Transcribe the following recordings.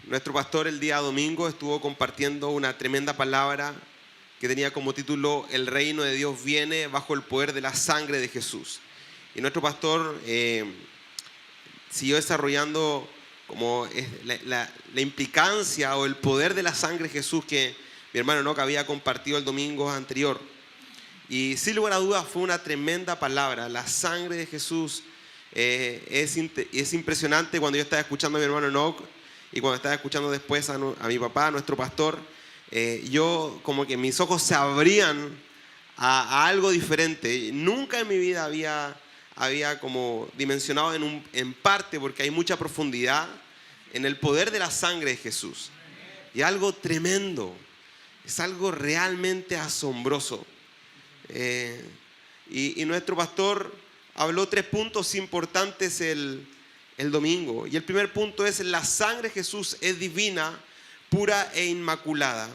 Nuestro pastor el día domingo estuvo compartiendo una tremenda palabra que tenía como título El reino de Dios viene bajo el poder de la sangre de Jesús. Y nuestro pastor siguió desarrollando como la implicancia o el poder de la sangre de Jesús que mi hermano Enoch había compartido el domingo anterior. Y sin lugar a dudas fue una tremenda palabra. La sangre de Jesús es impresionante. Cuando yo estaba escuchando a mi hermano Enoch y cuando estaba escuchando después a mi papá, a nuestro pastor, yo como que mis ojos se abrían a algo diferente. Nunca en mi vida había como dimensionado en parte, porque hay mucha profundidad en el poder de la sangre de Jesús. Y algo tremendo, es algo realmente asombroso. Y nuestro pastor habló 3 puntos importantes el domingo. Y el primer punto es: la sangre de Jesús es divina, pura e inmaculada.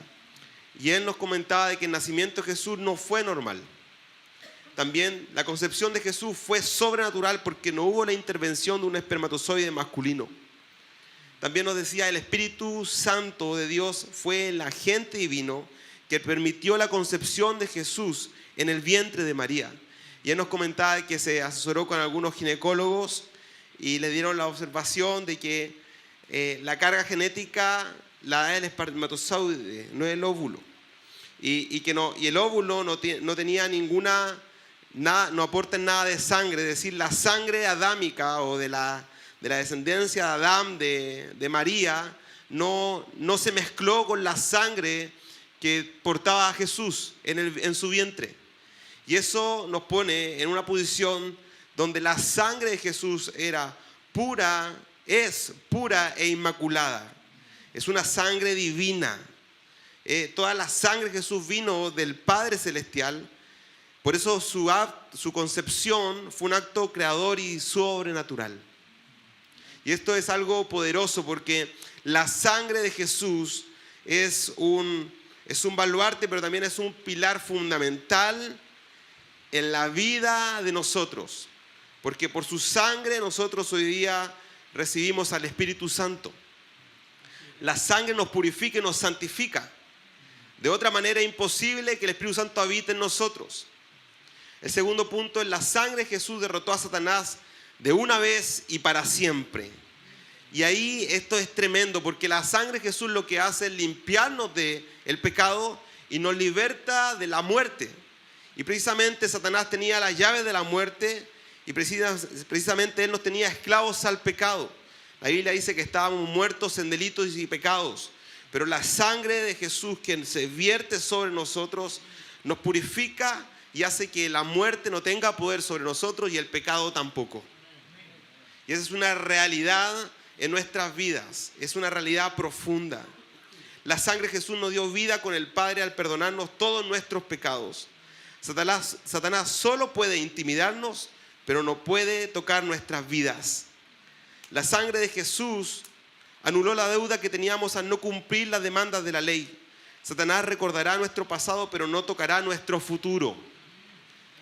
Y él nos comentaba de que el nacimiento de Jesús no fue normal. También la concepción de Jesús fue sobrenatural porque no hubo la intervención de un espermatozoide masculino. También nos decía: el Espíritu Santo de Dios fue el agente divino que permitió la concepción de Jesús en el vientre de María. Y él nos comentaba que se asesoró con algunos ginecólogos y le dieron la observación de que la carga genética la da el espermatozoide, no el óvulo. Y el óvulo no tenía no aporta nada de sangre, es decir, la sangre adámica o de la descendencia de Adán, de María, no se mezcló con la sangre que portaba a Jesús en su vientre. Y eso nos pone en una posición donde la sangre de Jesús es pura e inmaculada. Es una sangre divina. Toda la sangre de Jesús vino del Padre Celestial. Por eso su concepción fue un acto creador y sobrenatural. Y esto es algo poderoso porque la sangre de Jesús es un baluarte, pero también es un pilar fundamental en la vida de nosotros. Porque por su sangre nosotros hoy día recibimos al Espíritu Santo. La sangre nos purifica y nos santifica. De otra manera es imposible que el Espíritu Santo habite en nosotros. El segundo punto es: la sangre de Jesús derrotó a Satanás de una vez y para siempre. Y ahí esto es tremendo, porque la sangre de Jesús lo que hace es limpiarnos del pecado y nos liberta de la muerte. Y precisamente Satanás tenía las llaves de la muerte y precisamente él nos tenía esclavos al pecado. La Biblia dice que estábamos muertos en delitos y pecados, pero la sangre de Jesús que se vierte sobre nosotros nos purifica y hace que la muerte no tenga poder sobre nosotros y el pecado tampoco. Y esa es una realidad en nuestras vidas, es una realidad profunda. La sangre de Jesús nos dio vida con el Padre al perdonarnos todos nuestros pecados. Satanás solo puede intimidarnos, pero no puede tocar nuestras vidas. La sangre de Jesús anuló la deuda que teníamos al no cumplir las demandas de la ley. Satanás recordará nuestro pasado, pero no tocará nuestro futuro.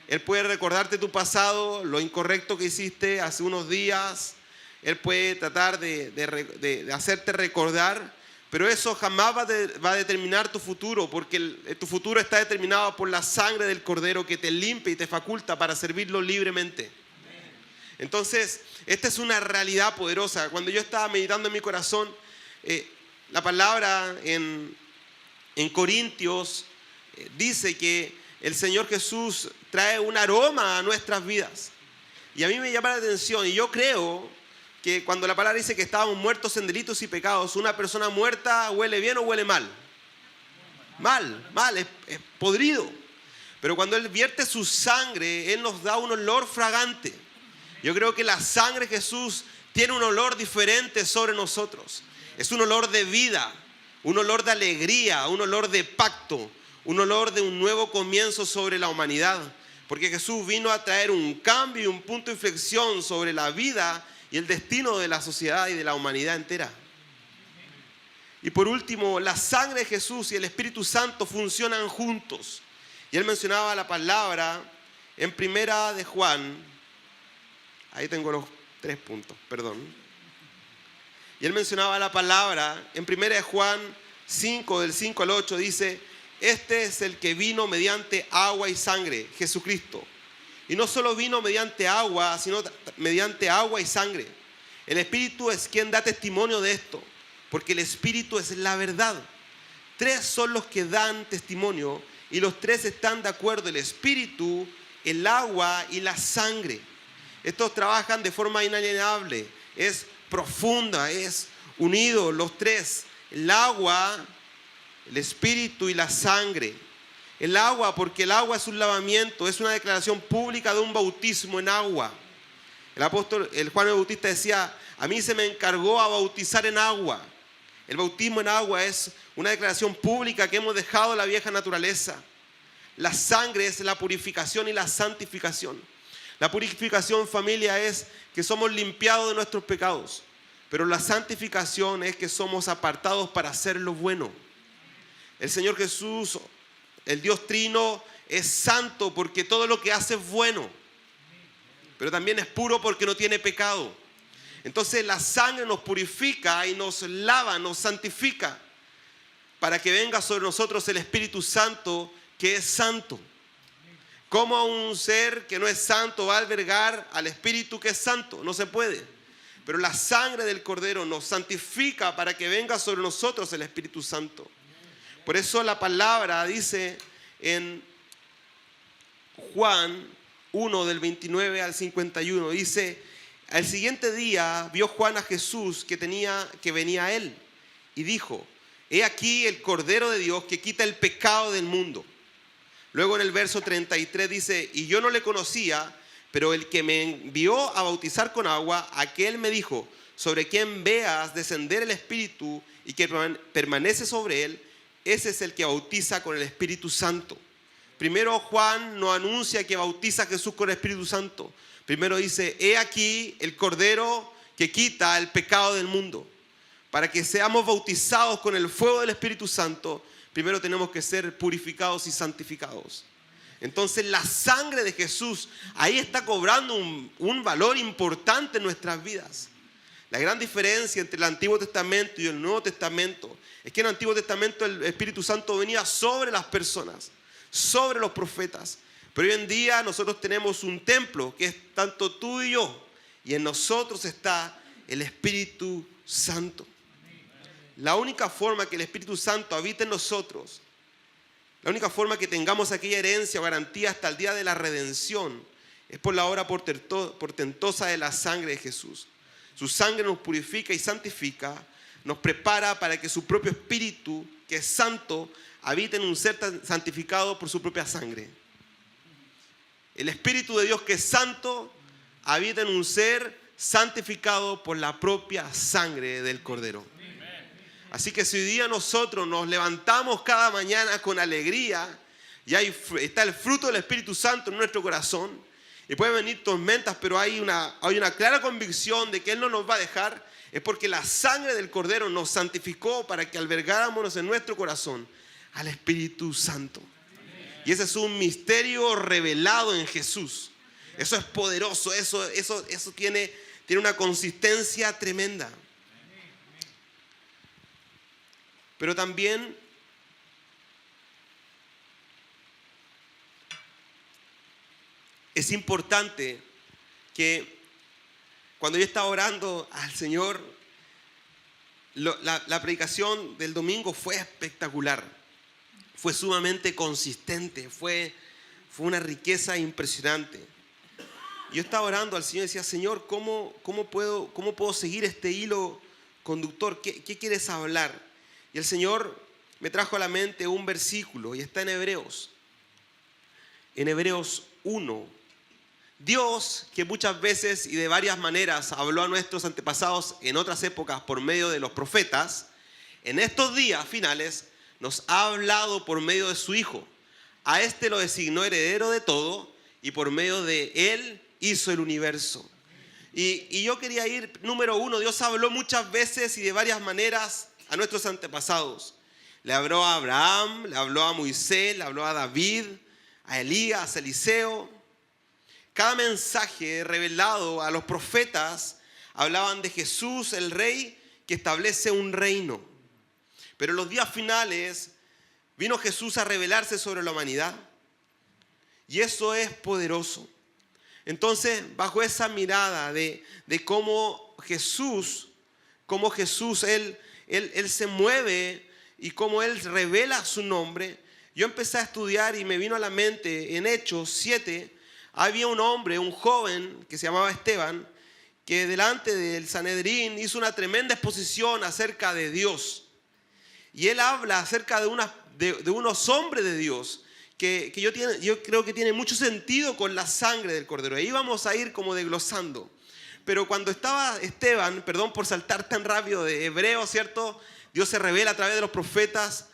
Él puede recordarte tu pasado, lo incorrecto que hiciste hace unos días. Él puede tratar de hacerte recordar, pero eso jamás va a determinar tu futuro, porque tu futuro está determinado por la sangre del Cordero que te limpia y te faculta para servirlo libremente. Entonces, esta es una realidad poderosa. Cuando yo estaba meditando en mi corazón, la palabra en Corintios dice que el Señor Jesús trae un aroma a nuestras vidas. Y a mí me llama la atención, y yo creo que cuando la palabra dice que estábamos muertos en delitos y pecados, una persona muerta huele bien o huele mal. Mal, es podrido. Pero cuando Él vierte su sangre, Él nos da un olor fragante. Yo creo que la sangre de Jesús tiene un olor diferente sobre nosotros. Es un olor de vida, un olor de alegría, un olor de pacto, un olor de un nuevo comienzo sobre la humanidad. Porque Jesús vino a traer un cambio y un punto de inflexión sobre la vida y el destino de la sociedad y de la humanidad entera. Y por último, la sangre de Jesús y el Espíritu Santo funcionan juntos. Y él mencionaba la palabra en 1 de Juan. Ahí tengo los 3 puntos, perdón. Y Y él mencionaba la palabra en 1 Juan 5, del 5 al 8, dice: este es el que vino mediante agua y sangre, Jesucristo. Y no solo vino mediante agua, sino mediante agua y sangre. El Espíritu es quien da testimonio de esto, porque el Espíritu es la verdad. 3 son los que dan testimonio, y los 3 están de acuerdo: el Espíritu, el agua y la sangre. Estos trabajan de forma inalienable, es profunda, es unido los 3: el agua, el Espíritu y la sangre. El agua, porque el agua es un lavamiento, es una declaración pública de un bautismo en agua. El Juan el Bautista decía: a mí se me encargó a bautizar en agua. El bautismo en agua es una declaración pública que hemos dejado la vieja naturaleza. La sangre es la purificación y la santificación. La purificación, familia, es que somos limpiados de nuestros pecados. Pero la santificación es que somos apartados para hacer lo bueno. El Señor Jesús, el Dios Trino, es santo porque todo lo que hace es bueno. Pero también es puro porque no tiene pecado. Entonces la sangre nos purifica y nos lava, nos santifica, para que venga sobre nosotros el Espíritu Santo, que es santo. ¿Cómo un ser que no es santo va a albergar al Espíritu que es santo? No se puede. Pero la sangre del Cordero nos santifica para que venga sobre nosotros el Espíritu Santo. Por eso la palabra dice en Juan 1, del 29 al 51, dice: al siguiente día vio Juan a Jesús que venía a él, y dijo: he aquí el Cordero de Dios que quita el pecado del mundo. Luego en el verso 33 dice: y yo no le conocía, pero el que me envió a bautizar con agua, aquel me dijo: sobre quien veas descender el Espíritu y que permanece sobre él, ese es el que bautiza con el Espíritu Santo. Primero Juan no anuncia que bautiza a Jesús con el Espíritu Santo. Primero dice: he aquí el Cordero que quita el pecado del mundo. Para que seamos bautizados con el fuego del Espíritu Santo, primero tenemos que ser purificados y santificados. Entonces la sangre de Jesús ahí está cobrando un valor importante en nuestras vidas. La gran diferencia entre el Antiguo Testamento y el Nuevo Testamento es que en el Antiguo Testamento el Espíritu Santo venía sobre las personas, sobre los profetas. Pero hoy en día nosotros tenemos un templo que es tanto tú y yo, y en nosotros está el Espíritu Santo. La única forma que el Espíritu Santo habite en nosotros, la única forma que tengamos aquella herencia o garantía hasta el día de la redención, es por la obra portentosa de la sangre de Jesús. Su sangre nos purifica y santifica, nos prepara para que su propio Espíritu, que es santo, habite en un ser santificado por su propia sangre. El Espíritu de Dios, que es santo, habita en un ser santificado por la propia sangre del Cordero. Así que si hoy día nosotros nos levantamos cada mañana con alegría, y está el fruto del Espíritu Santo en nuestro corazón, y pueden venir tormentas, pero hay una clara convicción de que Él no nos va a dejar, es porque la sangre del Cordero nos santificó para que albergáramos en nuestro corazón al Espíritu Santo. Y ese es un misterio revelado en Jesús. Eso es poderoso, eso tiene una consistencia tremenda. Pero también es importante que cuando yo estaba orando al Señor, la predicación del domingo fue espectacular, fue sumamente consistente, fue una riqueza impresionante. Yo estaba orando al Señor y decía: Señor, ¿cómo puedo seguir este hilo conductor? ¿Qué quieres hablar? Y el Señor me trajo a la mente un versículo, y está en Hebreos 1. Dios, que muchas veces y de varias maneras habló a nuestros antepasados en otras épocas por medio de los profetas, en estos días finales nos ha hablado por medio de su Hijo. A este lo designó heredero de todo, y por medio de él hizo el universo. Y yo quería ir, número 1, Dios habló muchas veces y de varias maneras a nuestros antepasados. Le habló a Abraham, le habló a Moisés, le habló a David, a Elías, a Eliseo. Cada mensaje revelado a los profetas hablaban de Jesús, el Rey, que establece un reino. Pero en los días finales vino Jesús a revelarse sobre la humanidad. Y eso es poderoso. Entonces, bajo esa mirada de cómo Jesús, Él se mueve y cómo Él revela su nombre, yo empecé a estudiar y me vino a la mente en Hechos 7, había un hombre, un joven que se llamaba Esteban, que delante del Sanedrín hizo una tremenda exposición acerca de Dios. Y él habla acerca de unos hombres de Dios que yo creo que tiene mucho sentido con la sangre del Cordero. Ahí vamos a ir como desglosando. Pero cuando estaba Esteban, perdón por saltar tan rápido de Hebreo, ¿cierto? Dios se revela a través de los profetas.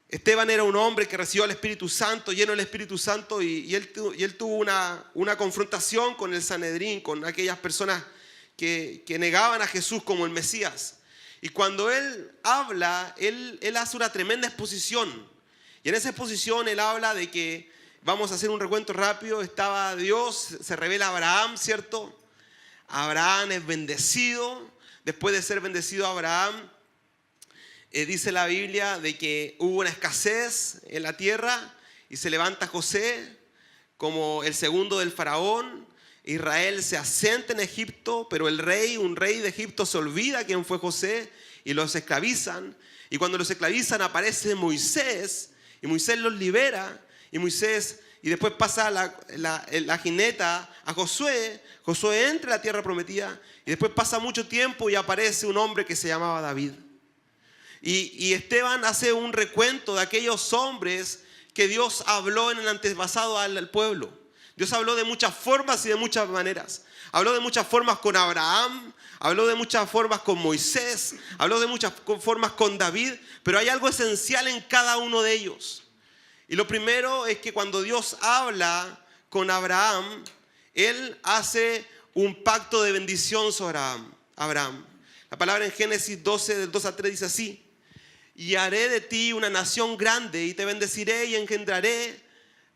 Esteban era un hombre que recibió al Espíritu Santo, lleno del Espíritu Santo, y él tuvo una confrontación con el Sanedrín, con aquellas personas que negaban a Jesús como el Mesías. Y cuando él habla, él hace una tremenda exposición. Y en esa exposición él habla de que, vamos a hacer un recuento rápido, estaba Dios, se revela a Abraham, ¿cierto? Abraham es bendecido. Después de ser bendecido Abraham, dice la Biblia de que hubo una escasez en la tierra y se levanta José como el segundo del faraón. Israel se asienta en Egipto, pero un rey de Egipto se olvida quién fue José y los esclavizan. Y cuando los esclavizan aparece Moisés y Moisés los libera y después pasa la jineta a Josué. Josué entra a la tierra prometida y después pasa mucho tiempo y aparece un hombre que se llamaba David. Y Esteban hace un recuento de aquellos hombres que Dios habló en el antepasado al pueblo. Dios habló de muchas formas y de muchas maneras. Habló de muchas formas con Abraham, habló de muchas formas con Moisés, habló de muchas formas con David, pero hay algo esencial en cada uno de ellos. Y lo primero es que cuando Dios habla con Abraham, Él hace un pacto de bendición sobre Abraham. La palabra en Génesis 12, del 2 al 3 dice así: y haré de ti una nación grande y te bendeciré y engendraré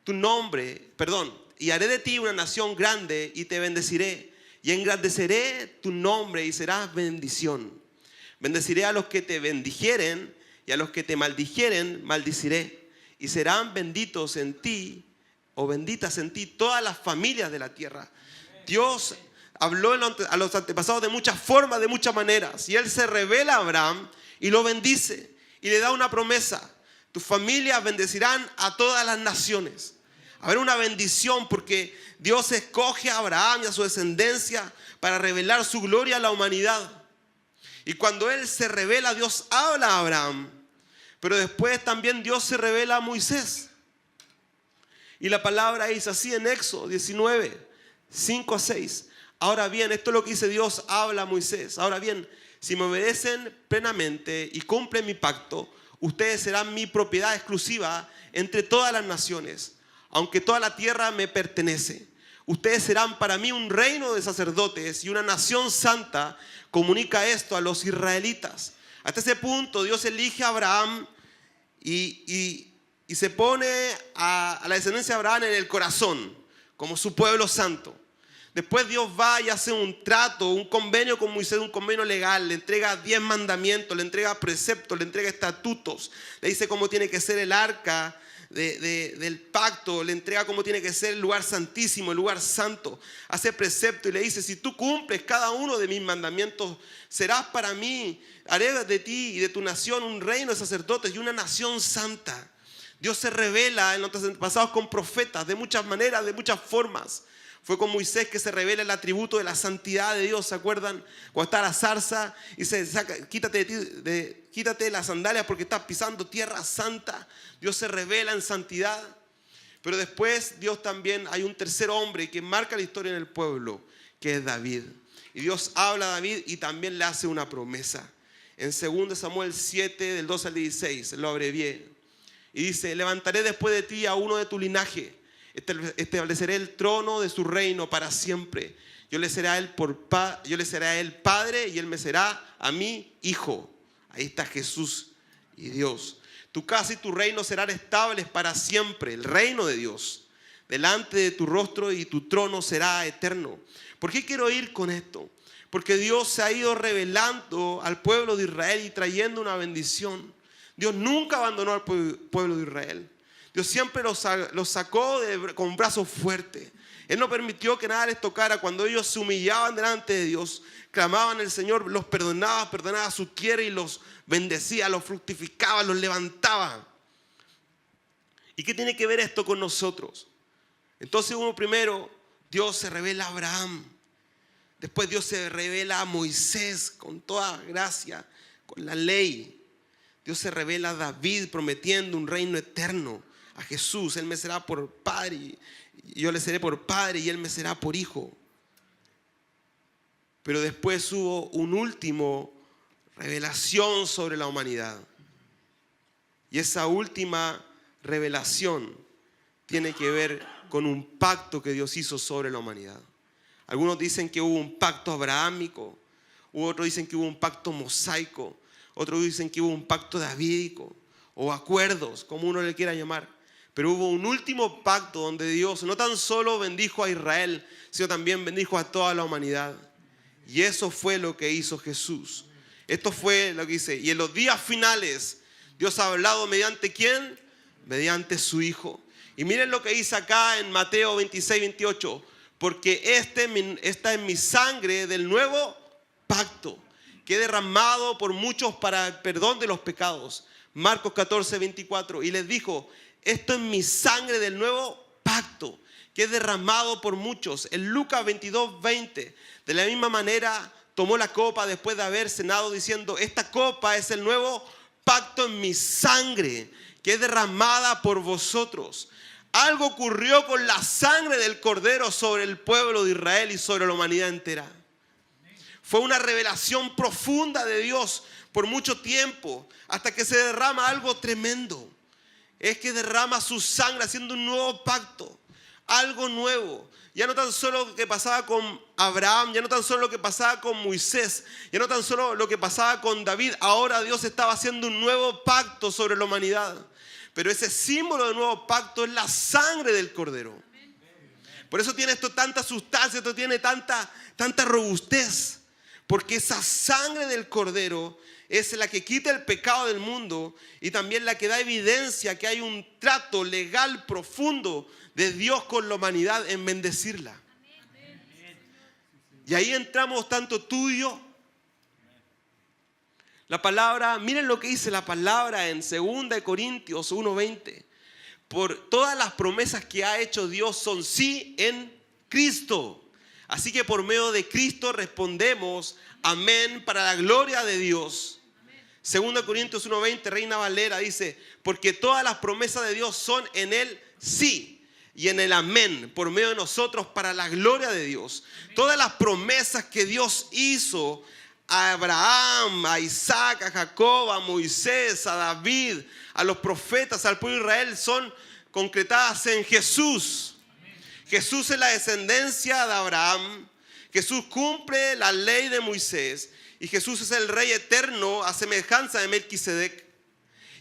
tu nombre, y haré de ti una nación grande y te bendeciré y engrandeceré tu nombre y serás bendición. Bendeciré a los que te bendijeren y a los que te maldijeren maldiciré. Y serán benditos en ti o benditas en ti todas las familias de la tierra. Dios habló a los antepasados de muchas formas, de muchas maneras. Y Él se revela a Abraham y lo bendice. Y le da una promesa: tus familias bendecirán a todas las naciones. Habrá una bendición porque Dios escoge a Abraham y a su descendencia para revelar su gloria a la humanidad. Y cuando Él se revela, Dios habla a Abraham. Pero después también Dios se revela a Moisés. Y la palabra dice así en Éxodo 19, 5 a 6. Ahora bien, esto es lo que dice Dios, habla a Moisés. Ahora bien, si me obedecen plenamente y cumplen mi pacto, ustedes serán mi propiedad exclusiva entre todas las naciones, aunque toda la tierra me pertenece. Ustedes serán para mí un reino de sacerdotes y una nación santa. Comunica esto a los israelitas. Hasta ese punto Dios elige a Abraham y se pone a la descendencia de Abraham en el corazón como su pueblo santo. Después Dios va y hace un trato, un convenio con Moisés, un convenio legal. Le entrega 10 mandamientos, le entrega preceptos, le entrega estatutos. Le dice cómo tiene que ser el arca del pacto, le entrega cómo tiene que ser el lugar santísimo, el lugar santo. Hace precepto y le dice: si tú cumples cada uno de mis mandamientos, serás para mí, haré de ti y de tu nación un reino de sacerdotes y una nación santa. Dios se revela en los antepasados con profetas de muchas maneras, de muchas formas. Fue con Moisés que se revela el atributo de la santidad de Dios, ¿se acuerdan? Cuando está la zarza y se saca: quítate las sandalias porque estás pisando tierra santa. Dios se revela en santidad. Pero después Dios también, hay un tercer hombre que marca la historia en el pueblo, que es David. Y Dios habla a David y también le hace una promesa. En 2 Samuel 7, del 2 al 16, lo abrevié. Y dice: levantaré después de ti a uno de tu linaje. Estableceré el trono de su reino para siempre. Yo le seré a él padre y él me será a mí hijo. Ahí está Jesús y Dios. Tu casa y tu reino serán estables para siempre. El reino de Dios delante de tu rostro y tu trono será eterno. ¿Por qué quiero ir con esto? Porque Dios se ha ido revelando al pueblo de Israel y trayendo una bendición. Dios nunca abandonó al pueblo de Israel. Dios siempre los sacó con brazos fuertes. Él no permitió que nada les tocara. Cuando ellos se humillaban delante de Dios, clamaban al Señor, los perdonaba su tierra y los bendecía, los fructificaba, los levantaba. ¿Y qué tiene que ver esto con nosotros? Entonces, primero, Dios se revela a Abraham. Después Dios se revela a Moisés con toda gracia, con la ley. Dios se revela a David prometiendo un reino eterno. A Jesús, Él me será por padre, yo le seré por padre y Él me será por hijo. Pero después hubo un último revelación sobre la humanidad. Y esa última revelación tiene que ver con un pacto que Dios hizo sobre la humanidad. Algunos dicen que hubo un pacto abrahámico, otros dicen que hubo un pacto mosaico, otros dicen que hubo un pacto davídico o acuerdos, como uno le quiera llamar. Pero hubo un último pacto donde Dios no tan solo bendijo a Israel, sino también bendijo a toda la humanidad. Y eso fue lo que hizo Jesús. Esto fue lo que dice. Y en los días finales, Dios ha hablado mediante ¿quién? Mediante su Hijo. Y miren lo que dice acá en Mateo 26, 28. Porque esta es mi sangre del nuevo pacto, que he derramado por muchos para el perdón de los pecados. Marcos 14, 24. Y les dijo, esto es mi sangre del nuevo pacto, que es derramado por muchos. En Lucas 22, 20. De la misma manera tomó la copa después de haber cenado diciendo, esta copa es el nuevo pacto en mi sangre, que es derramada por vosotros. Algo ocurrió con la sangre del Cordero sobre el pueblo de Israel y sobre la humanidad entera. Fue una revelación profunda de Dios por mucho tiempo, hasta que se derrama algo tremendo. Es que derrama su sangre haciendo un nuevo pacto, algo nuevo. Ya no tan solo lo que pasaba con Abraham, ya no tan solo lo que pasaba con Moisés, ya no tan solo lo que pasaba con David. Ahora Dios estaba haciendo un nuevo pacto sobre la humanidad. Pero ese símbolo del nuevo pacto es la sangre del Cordero. Por eso tiene esto tanta sustancia, esto tiene tanta robustez. Porque esa sangre del Cordero es la que quita el pecado del mundo y también la que da evidencia que hay un trato legal profundo de Dios con la humanidad en bendecirla. Y ahí entramos tanto tú y yo. La palabra, miren lo que dice la palabra en 2 Corintios 1:20. Por todas las promesas que ha hecho Dios son sí en Cristo. Así que por medio de Cristo respondemos amén para la gloria de Dios. 2 Corintios 1:20, Reina Valera dice, porque todas las promesas de Dios son en el sí y en el amén, por medio de nosotros para la gloria de Dios. Todas las promesas que Dios hizo a Abraham, a Isaac, a Jacob, a Moisés, a David, a los profetas, al pueblo de Israel son concretadas en Jesús. Jesús es la descendencia de Abraham. Jesús cumple la ley de Moisés. Y Jesús es el Rey eterno a semejanza de Melquisedec.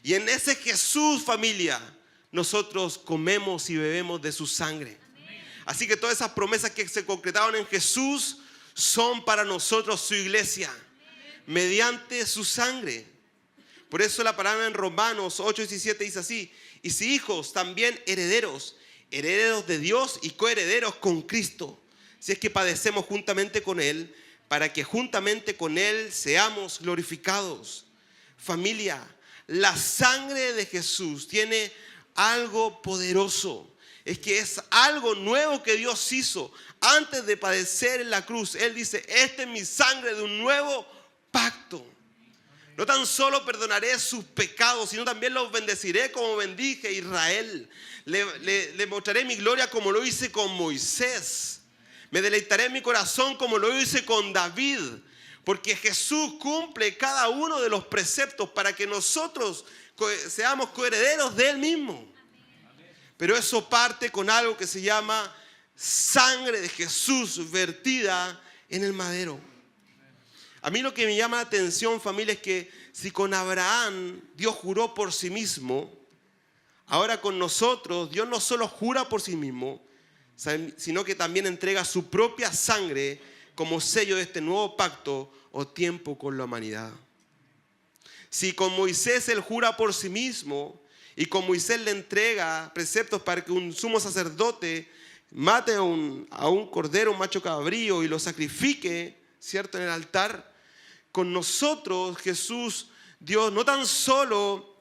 Y en ese Jesús, familia, nosotros comemos y bebemos de su sangre. Así que todas esas promesas que se concretaron en Jesús son para nosotros su iglesia, mediante su sangre. Por eso la palabra en Romanos 8:17 dice así, y si hijos, también herederos, herederos de Dios y coherederos con Cristo, si es que padecemos juntamente con Él, para que juntamente con Él seamos glorificados. Familia, la sangre de Jesús tiene algo poderoso. Es que es algo nuevo que Dios hizo antes de padecer en la cruz. Él dice, esta es mi sangre de un nuevo pacto. No tan solo perdonaré sus pecados, sino también los bendeciré como bendije a Israel. Le mostraré mi gloria como lo hice con Moisés. Me deleitaré en mi corazón como lo hice con David. Porque Jesús cumple cada uno de los preceptos para que nosotros seamos coherederos de Él mismo. Pero eso parte con algo que se llama sangre de Jesús vertida en el madero. A mí lo que me llama la atención, familia, es que si con Abraham Dios juró por sí mismo, ahora con nosotros Dios no solo jura por sí mismo, sino que también entrega su propia sangre como sello de este nuevo pacto o tiempo con la humanidad. Si con Moisés él jura por sí mismo y con Moisés le entrega preceptos para que un sumo sacerdote mate a un cordero, un macho cabrío y lo sacrifique, ¿cierto?, en el altar, con nosotros Jesús, Dios, no tan solo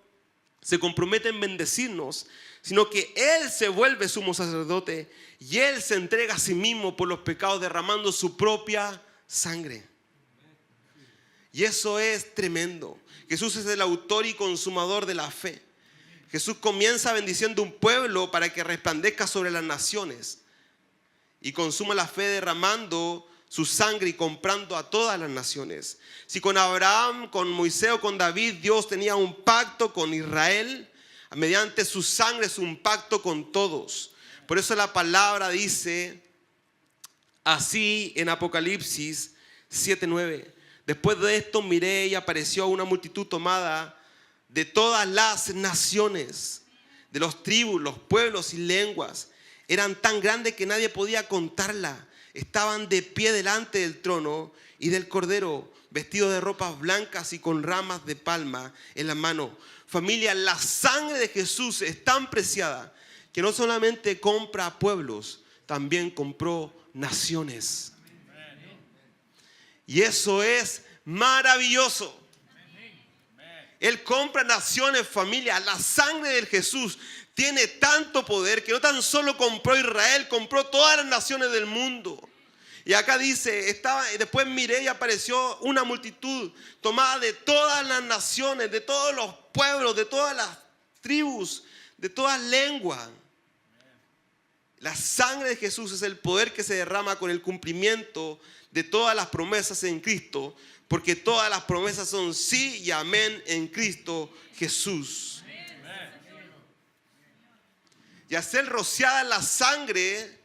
se compromete en bendecirnos, sino que Él se vuelve sumo sacerdote y Él se entrega a sí mismo por los pecados derramando su propia sangre. Y eso es tremendo. Jesús es el autor y consumador de la fe. Jesús comienza bendiciendo un pueblo para que resplandezca sobre las naciones y consuma la fe derramando su sangre y comprando a todas las naciones. Si con Abraham, con Moisés o con David Dios tenía un pacto con Israel, mediante su sangre es un pacto con todos. Por eso la palabra dice así en Apocalipsis 7:9. Después de esto miré y apareció una multitud tomada de todas las naciones, de los tribus, los pueblos y lenguas. Eran tan grandes que nadie podía contarla. Estaban de pie delante del trono y del Cordero, vestidos de ropas blancas y con ramas de palma en la mano. Familia, la sangre de Jesús es tan preciada que no solamente compra pueblos, también compró naciones. Y eso es maravilloso. Él compra naciones, familia. La sangre de Jesús tiene tanto poder que no tan solo compró Israel, compró todas las naciones del mundo. Y acá dice, después miré y apareció una multitud tomada de todas las naciones, de todos los pueblos, de todas las tribus, de todas lenguas. La sangre de Jesús es el poder que se derrama con el cumplimiento de todas las promesas en Cristo, porque todas las promesas son sí y amén en Cristo Jesús. Y hacer rociada la sangre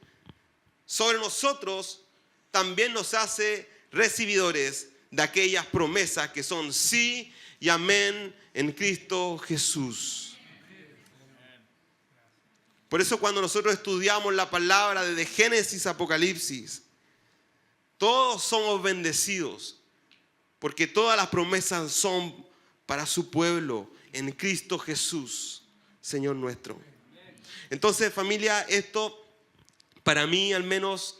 sobre nosotros también nos hace recibidores de aquellas promesas que son sí y amén en Cristo Jesús. Por eso cuando nosotros estudiamos la palabra desde Génesis a Apocalipsis, todos somos bendecidos, porque todas las promesas son para su pueblo en Cristo Jesús, Señor nuestro. Entonces, familia, esto para mí al menos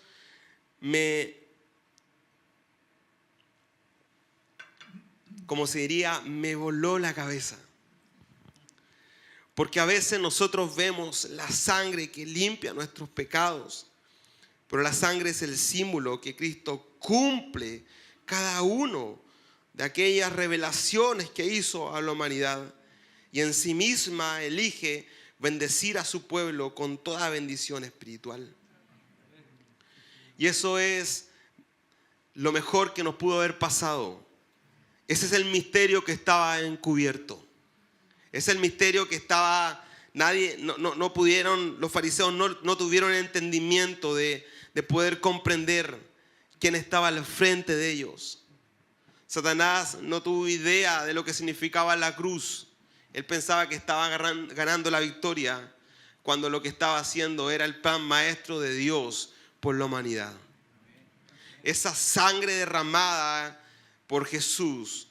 como se diría, me voló la cabeza. Porque a veces nosotros vemos la sangre que limpia nuestros pecados, pero la sangre es el símbolo que Cristo cumple cada uno de aquellas revelaciones que hizo a la humanidad y en sí misma elige bendecir a su pueblo con toda bendición espiritual. Y eso es lo mejor que nos pudo haber pasado. Ese es el misterio que estaba encubierto. Es el misterio que estaba, no pudieron, los fariseos no tuvieron el entendimiento de poder comprender quién estaba al frente de ellos. Satanás no tuvo idea de lo que significaba la cruz. Él pensaba que estaba ganando la victoria cuando lo que estaba haciendo era el plan maestro de Dios por la humanidad. Esa sangre derramada por Jesús,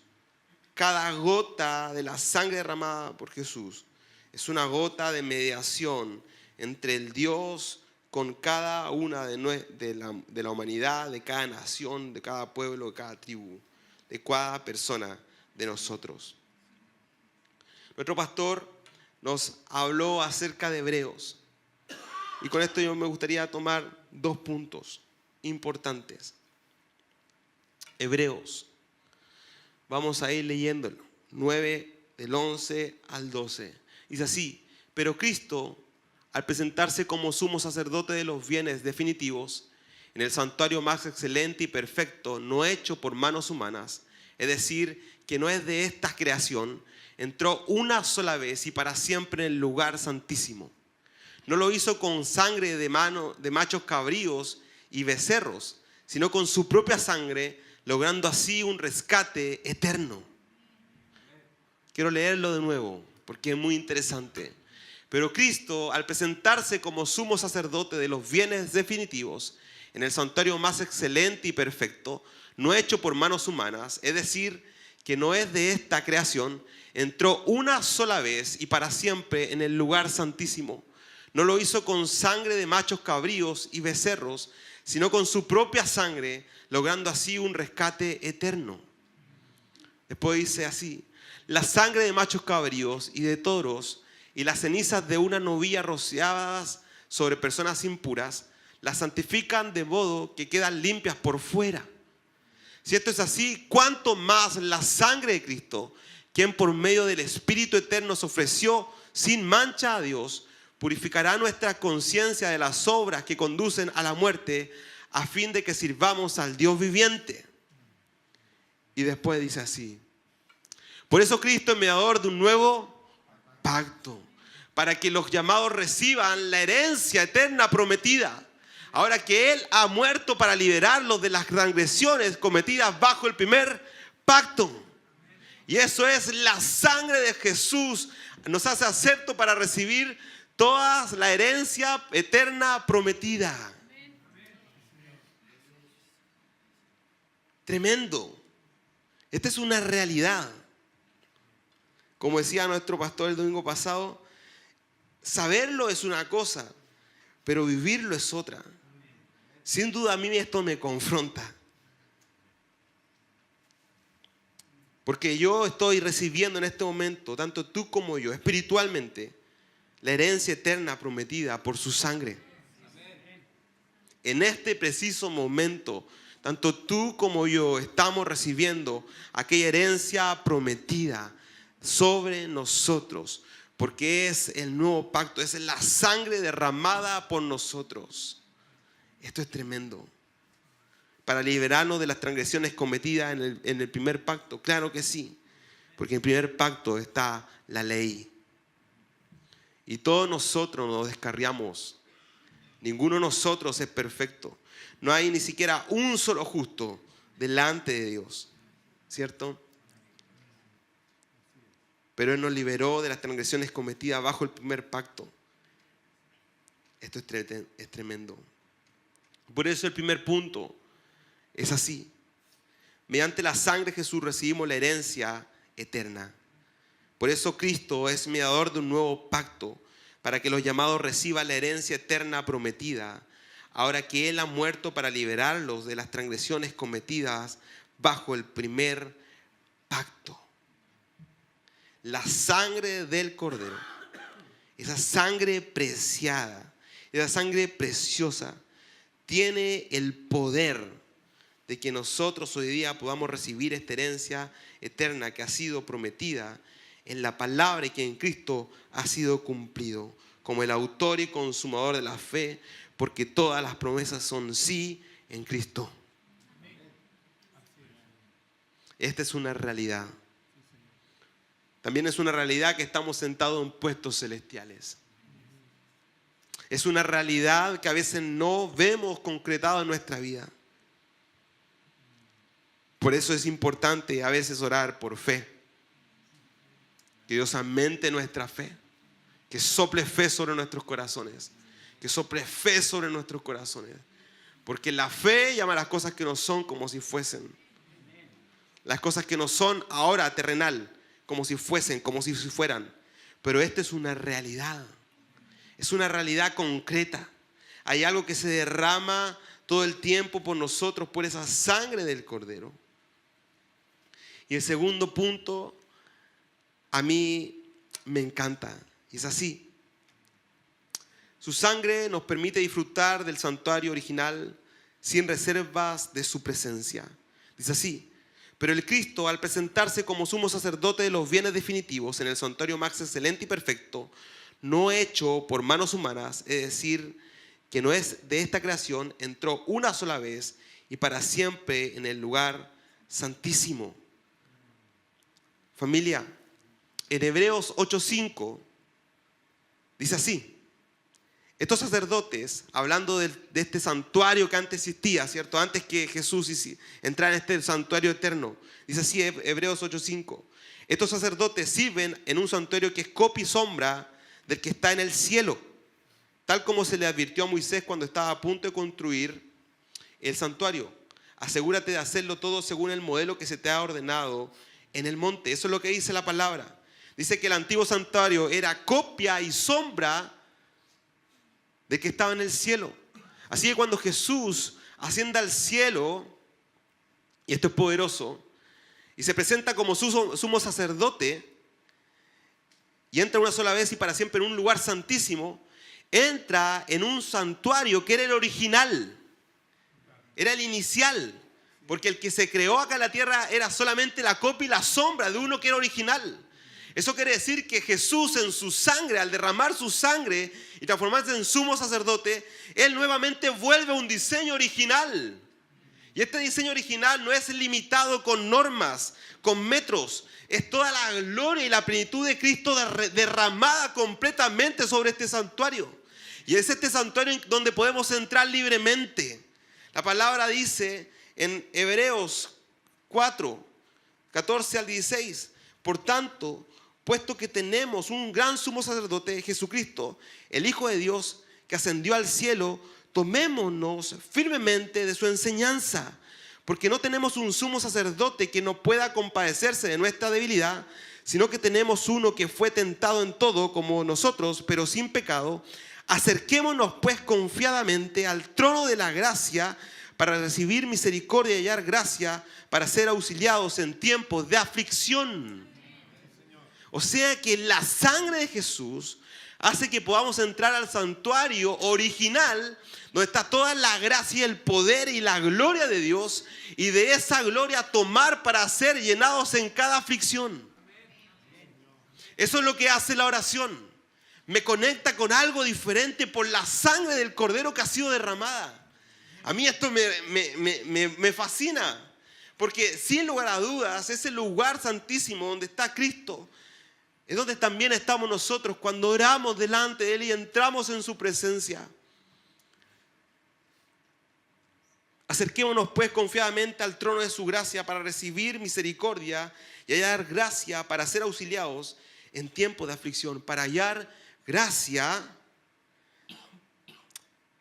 cada gota de la sangre derramada por Jesús es una gota de mediación entre el Dios con cada una de la humanidad, de cada nación, de cada pueblo, de cada tribu, de cada persona de nosotros. Nuestro pastor nos habló acerca de Hebreos. Y con esto yo me gustaría tomar 2 puntos importantes. Hebreos. Vamos a ir leyéndolo. 9 del 11 al 12. Dice así: pero Cristo, al presentarse como sumo sacerdote de los bienes definitivos, en el santuario más excelente y perfecto, no hecho por manos humanas, es decir, que no es de esta creación, entró una sola vez y para siempre en el lugar santísimo. No lo hizo con sangre de machos cabríos y becerros, sino con su propia sangre, logrando así un rescate eterno. Quiero leerlo de nuevo porque es muy interesante. Pero Cristo, al presentarse como sumo sacerdote de los bienes definitivos, en el santuario más excelente y perfecto, no hecho por manos humanas, es decir, que no es de esta creación, entró una sola vez y para siempre en el lugar santísimo. No lo hizo con sangre de machos cabríos y becerros, sino con su propia sangre, logrando así un rescate eterno. Después dice así: la sangre de machos cabríos y de toros y las cenizas de una novilla rociadas sobre personas impuras, las santifican de modo que quedan limpias por fuera. Si esto es así, ¿cuánto más la sangre de Cristo, quien por medio del Espíritu Eterno se ofreció sin mancha a Dios, purificará nuestra conciencia de las obras que conducen a la muerte, a fin de que sirvamos al Dios viviente? Y después dice así: por eso Cristo es mediador de un nuevo pacto, para que los llamados reciban la herencia eterna prometida, ahora que Él ha muerto para liberarlos de las transgresiones cometidas bajo el primer pacto. Y eso es la sangre de Jesús, nos hace acepto para recibir toda la herencia eterna prometida. Tremendo. Esta es una realidad. Como decía nuestro pastor el domingo pasado, saberlo es una cosa, pero vivirlo es otra. Sin duda a mí esto me confronta. Porque yo estoy recibiendo en este momento, tanto tú como yo, espiritualmente, la herencia eterna prometida por su sangre. En este preciso momento, tanto tú como yo estamos recibiendo aquella herencia prometida sobre nosotros, porque es el nuevo pacto, es la sangre derramada por nosotros. Esto es tremendo. Para liberarnos de las transgresiones cometidas en el primer pacto, claro que sí, porque en el primer pacto está la ley. Y todos nosotros nos descarriamos. Ninguno de nosotros es perfecto. No hay ni siquiera un solo justo delante de Dios, ¿cierto? Pero Él nos liberó de las transgresiones cometidas bajo el primer pacto. Esto es tremendo. Por eso el primer punto es así. Mediante la sangre de Jesús recibimos la herencia eterna. Por eso Cristo es mediador de un nuevo pacto, para que los llamados reciban la herencia eterna prometida, ahora que Él ha muerto para liberarlos de las transgresiones cometidas bajo el primer pacto. La sangre del Cordero, esa sangre preciada, esa sangre preciosa, tiene el poder de que nosotros hoy día podamos recibir esta herencia eterna que ha sido prometida en la palabra y que en Cristo ha sido cumplido, como el autor y consumador de la fe, porque todas las promesas son sí en Cristo. Esta es una realidad. También es una realidad que estamos sentados en puestos celestiales. Es una realidad que a veces no vemos concretado en nuestra vida. Por eso es importante a veces orar por fe. Que Dios aumente nuestra fe. Que sople fe sobre nuestros corazones. Que sople fe sobre nuestros corazones. Porque la fe llama a las cosas que no son como si fuesen. Las cosas que no son ahora terrenal, como si fuesen, como si fueran. Pero esta es una realidad. Es una realidad concreta. Hay algo que se derrama todo el tiempo por nosotros, por esa sangre del Cordero. Y el segundo punto, a mí me encanta. Y es así. Su sangre nos permite disfrutar del santuario original sin reservas de su presencia. Dice así: pero el Cristo, al presentarse como sumo sacerdote de los bienes definitivos en el santuario más excelente y perfecto, no hecho por manos humanas, es decir, que no es de esta creación, entró una sola vez y para siempre en el lugar santísimo. Familia, en Hebreos 8:5 dice así: estos sacerdotes, hablando de este santuario que antes existía, ¿cierto? Antes que Jesús entrara en este santuario eterno. Dice así Hebreos 8:5. Estos sacerdotes sirven en un santuario que es copia y sombra del que está en el cielo, tal como se le advirtió a Moisés cuando estaba a punto de construir el santuario. Asegúrate de hacerlo todo según el modelo que se te ha ordenado en el monte. Eso es lo que dice la palabra. Dice que el antiguo santuario era copia y sombra de que estaba en el cielo. Así que cuando Jesús asciende al cielo, y esto es poderoso, y se presenta como sumo sacerdote, y entra una sola vez y para siempre en un lugar santísimo, entra en un santuario que era el original, era el inicial, porque el que se creó acá en la tierra era solamente la copia y la sombra de uno que era original. Eso quiere decir que Jesús en su sangre, al derramar su sangre y transformarse en sumo sacerdote, Él nuevamente vuelve a un diseño original. Y este diseño original no es limitado con normas, con metros. Es toda la gloria y la plenitud de Cristo derramada completamente sobre este santuario. Y es este santuario donde podemos entrar libremente. La palabra dice en Hebreos 4, 14 al 16. Por tanto, puesto que tenemos un gran sumo sacerdote, Jesucristo, el Hijo de Dios, que ascendió al cielo, tomémonos firmemente de su enseñanza, porque no tenemos un sumo sacerdote que no pueda compadecerse de nuestra debilidad, sino que tenemos uno que fue tentado en todo como nosotros, pero sin pecado. Acerquémonos pues confiadamente al trono de la gracia para recibir misericordia y hallar gracia para ser auxiliados en tiempos de aflicción. O sea que la sangre de Jesús hace que podamos entrar al santuario original, donde está toda la gracia, el poder y la gloria de Dios, y de esa gloria tomar para ser llenados en cada aflicción. Eso es lo que hace la oración. Me conecta con algo diferente por la sangre del Cordero que ha sido derramada. A mí esto me fascina, porque sin lugar a dudas, ese lugar santísimo donde está Cristo, es donde también estamos nosotros cuando oramos delante de Él y entramos en su presencia. Acerquémonos pues confiadamente al trono de su gracia para recibir misericordia y hallar gracia para ser auxiliados en tiempo de aflicción. Para hallar gracia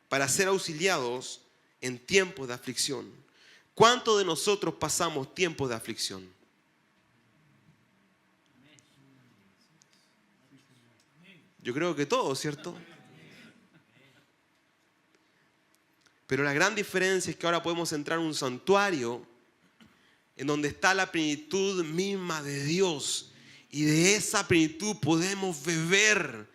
para ser auxiliados en tiempo de aflicción. ¿Cuántos de nosotros pasamos tiempo de aflicción? Yo creo que todos, ¿cierto? Pero la gran diferencia es que ahora podemos entrar en un santuario en donde está la plenitud misma de Dios. Y de esa plenitud podemos beber.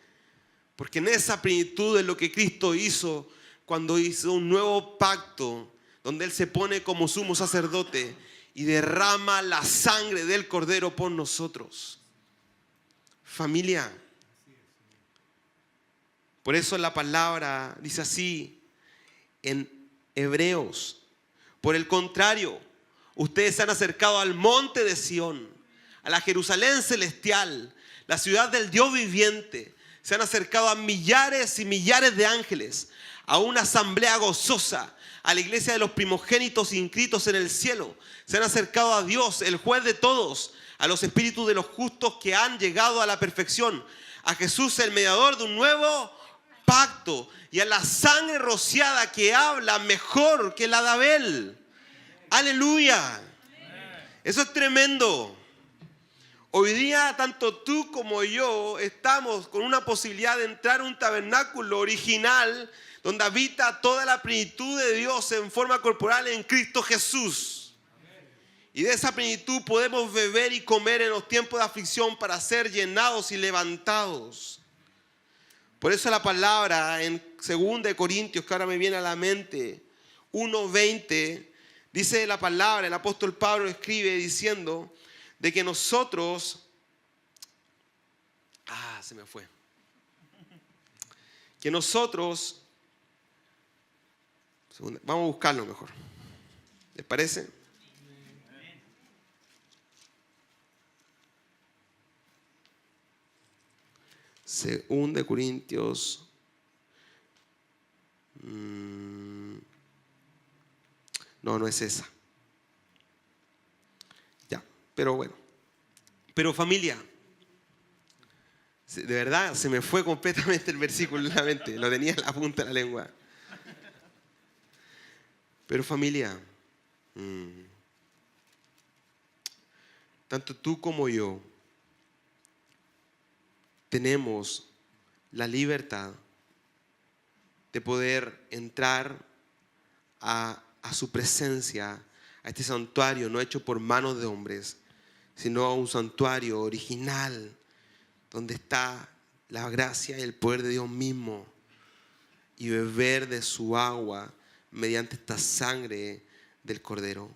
Porque en esa plenitud es lo que Cristo hizo cuando hizo un nuevo pacto, donde Él se pone como sumo sacerdote y derrama la sangre del Cordero por nosotros. Familia. Por eso la palabra dice así en Hebreos. Por el contrario, ustedes se han acercado al monte de Sión, a la Jerusalén celestial, la ciudad del Dios viviente. Se han acercado a millares y millares de ángeles, a una asamblea gozosa, a la iglesia de los primogénitos inscritos en el cielo. Se han acercado a Dios, el juez de todos, a los espíritus de los justos que han llegado a la perfección, a Jesús, el mediador de un nuevo pacto, y a la sangre rociada que habla mejor que la de Abel. Aleluya. Eso es tremendo. Hoy día tanto tú como yo estamos con una posibilidad de entrar a un tabernáculo original donde habita toda la plenitud de Dios en forma corporal en Cristo Jesús. Y de esa plenitud podemos beber y comer en los tiempos de aflicción para ser llenados y levantados. Por eso la palabra en 2 Corintios, que ahora me viene a la mente, 1:20, dice la palabra, el apóstol Pablo escribe diciendo de que nosotros, se me fue, que nosotros, vamos a buscarlo mejor, ¿les parece? Segunda de Corintios. No es esa. Ya, pero bueno. Pero familia, de verdad se me fue completamente el versículo en la mente. Lo tenía en la punta de la lengua. Pero familia, tanto tú como yo tenemos la libertad de poder entrar a su presencia, a este santuario no hecho por manos de hombres, sino a un santuario original donde está la gracia y el poder de Dios mismo, y beber de su agua mediante esta sangre del Cordero.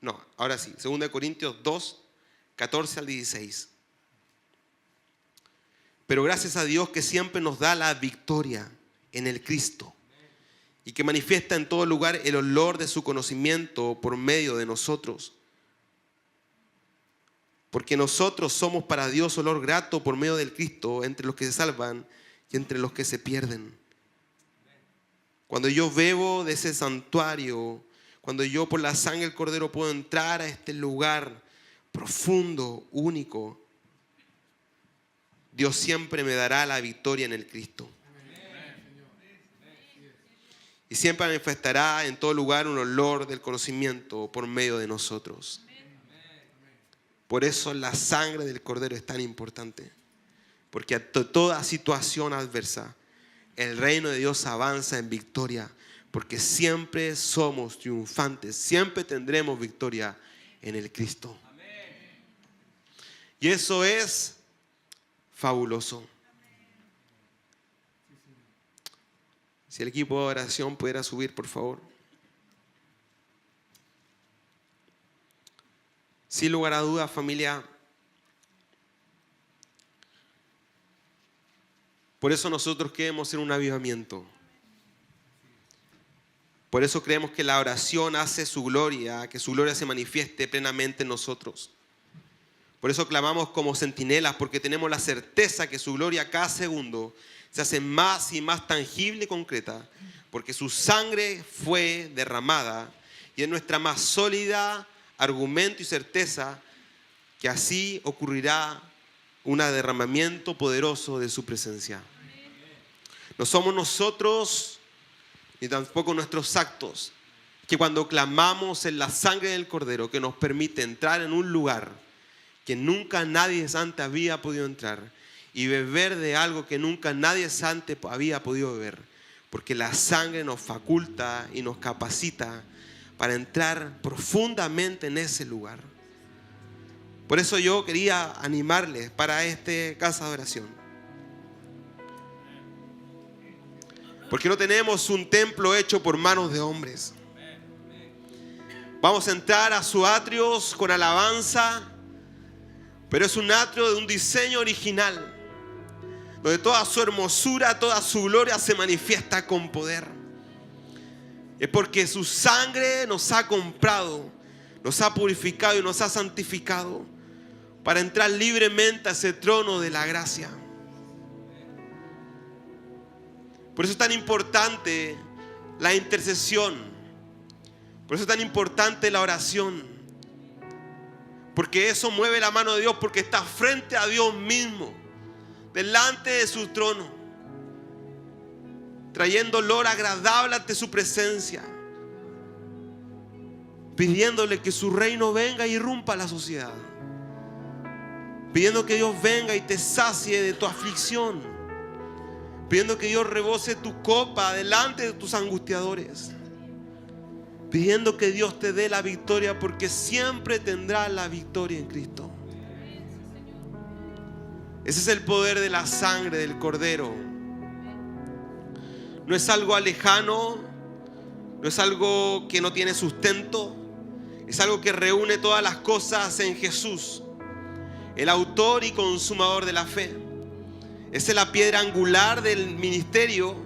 No, ahora sí, 2 Corintios 2, 14 al 16. Pero gracias a Dios que siempre nos da la victoria en el Cristo y que manifiesta en todo lugar el olor de su conocimiento por medio de nosotros. Porque nosotros somos para Dios olor grato por medio del Cristo entre los que se salvan y entre los que se pierden. Cuando yo bebo de ese santuario, cuando yo por la sangre del Cordero puedo entrar a este lugar profundo, único, Dios siempre me dará la victoria en el Cristo. Y siempre manifestará en todo lugar un olor del conocimiento por medio de nosotros. Por eso la sangre del Cordero es tan importante. Porque a toda situación adversa, el reino de Dios avanza en victoria. Porque siempre somos triunfantes, siempre tendremos victoria en el Cristo. Y eso es fabuloso. Si el equipo de oración pudiera subir, por favor. Sin lugar a dudas, familia, por eso nosotros queremos hacer un avivamiento. Por eso creemos que la oración hace su gloria, que su gloria se manifieste plenamente en nosotros. Por eso clamamos como centinelas, porque tenemos la certeza que su gloria cada segundo se hace más y más tangible y concreta, porque su sangre fue derramada y es nuestra más sólida argumento y certeza que así ocurrirá un derramamiento poderoso de su presencia. No somos nosotros ni tampoco nuestros actos, que cuando clamamos en la sangre del Cordero que nos permite entrar en un lugar que nunca nadie antes había podido entrar y beber de algo que nunca nadie antes había podido beber, porque la sangre nos faculta y nos capacita para entrar profundamente en ese lugar. Por eso yo quería animarles para esta casa de oración. Porque no tenemos un templo hecho por manos de hombres. Vamos a entrar a sus atrios con alabanza, pero es un atrio de un diseño original, donde toda su hermosura, toda su gloria se manifiesta con poder. Es porque su sangre nos ha comprado, nos ha purificado y nos ha santificado para entrar libremente a ese trono de la gracia. Por eso es tan importante la intercesión. Por eso es tan importante la oración. Porque eso mueve la mano de Dios, porque está frente a Dios mismo, delante de su trono, trayendo olor agradable ante su presencia, pidiéndole que su reino venga y irrumpa la sociedad, pidiendo que Dios venga y te sacie de tu aflicción, pidiendo que Dios rebose tu copa delante de tus angustiadores, pidiendo que Dios te dé la victoria, porque siempre tendrás la victoria en Cristo. Ese es el poder de la sangre del Cordero. No es algo lejano, no es algo que no tiene sustento, es algo que reúne todas las cosas en Jesús, el autor y consumador de la fe. Esa es la piedra angular del ministerio.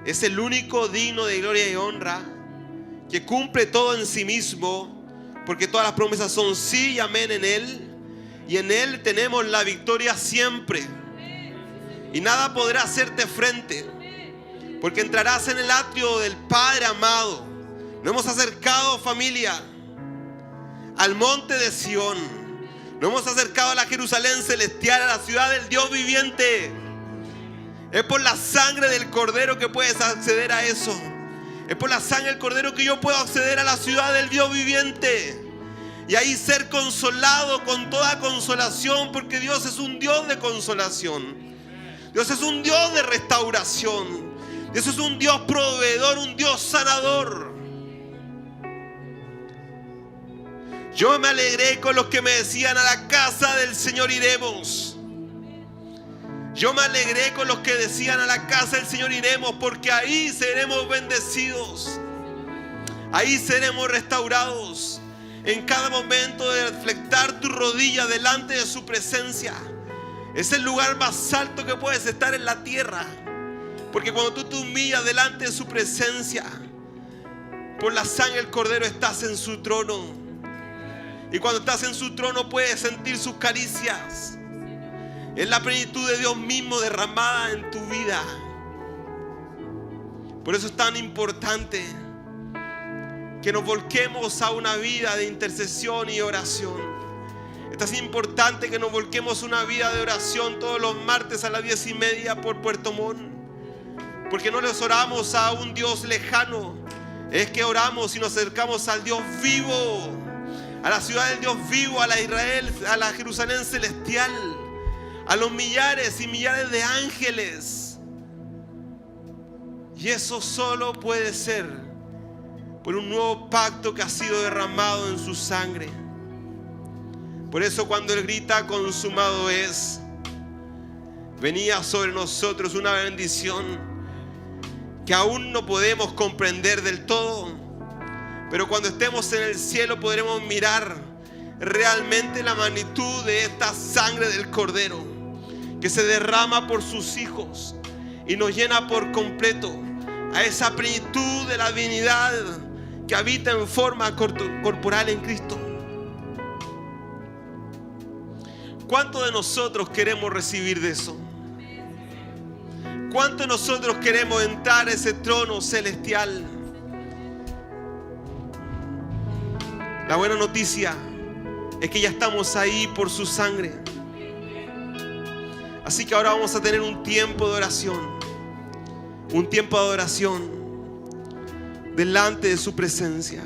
Es el único digno de gloria y honra, que cumple todo en sí mismo, porque todas las promesas son sí y amén en Él. Y en Él tenemos la victoria siempre. Y nada podrá hacerte frente, porque entrarás en el atrio del Padre amado. Nos hemos acercado, familia, al monte de Sión. Nos hemos acercado a la Jerusalén celestial, a la ciudad del Dios viviente. Es por la sangre del Cordero que puedes acceder a eso. Es por la sangre del Cordero que yo puedo acceder a la ciudad del Dios viviente. Y ahí ser consolado con toda consolación, porque Dios es un Dios de consolación. Dios es un Dios de restauración. Dios es un Dios proveedor, un Dios sanador. Yo me alegré con los que me decían: a la casa del Señor iremos. Yo me alegré con los que decían: a la casa del Señor iremos, porque ahí seremos bendecidos. Ahí seremos restaurados. En cada momento de flectar tu rodilla delante de su presencia. Es el lugar más alto que puedes estar en la tierra. Porque cuando tú te humillas delante de su presencia, por la sangre del Cordero estás en su trono. Y cuando estás en su trono puedes sentir sus caricias. Es la plenitud de Dios mismo derramada en tu vida. Por eso es tan importante que nos volquemos a una vida de intercesión y oración. Es importante que nos volquemos a una vida de oración todos los martes a las 10:30 por Puerto Montt. Porque no les oramos a un Dios lejano, es que oramos y nos acercamos al Dios vivo, a la ciudad del Dios vivo, a la Israel, a la Jerusalén celestial, a los millares y millares de ángeles. Y eso solo puede ser por un nuevo pacto que ha sido derramado en su sangre. Por eso cuando Él grita: consumado es, venía sobre nosotros una bendición que aún no podemos comprender del todo. Pero cuando estemos en el cielo podremos mirar realmente la magnitud de esta sangre del Cordero que se derrama por sus hijos y nos llena por completo a esa plenitud de la divinidad que habita en forma corporal en Cristo. ¿Cuántos de nosotros queremos recibir de eso? ¿Cuántos de nosotros queremos entrar a ese trono celestial? La buena noticia es que ya estamos ahí por su sangre. Así que ahora vamos a tener un tiempo de oración. Un tiempo de adoración delante de su presencia.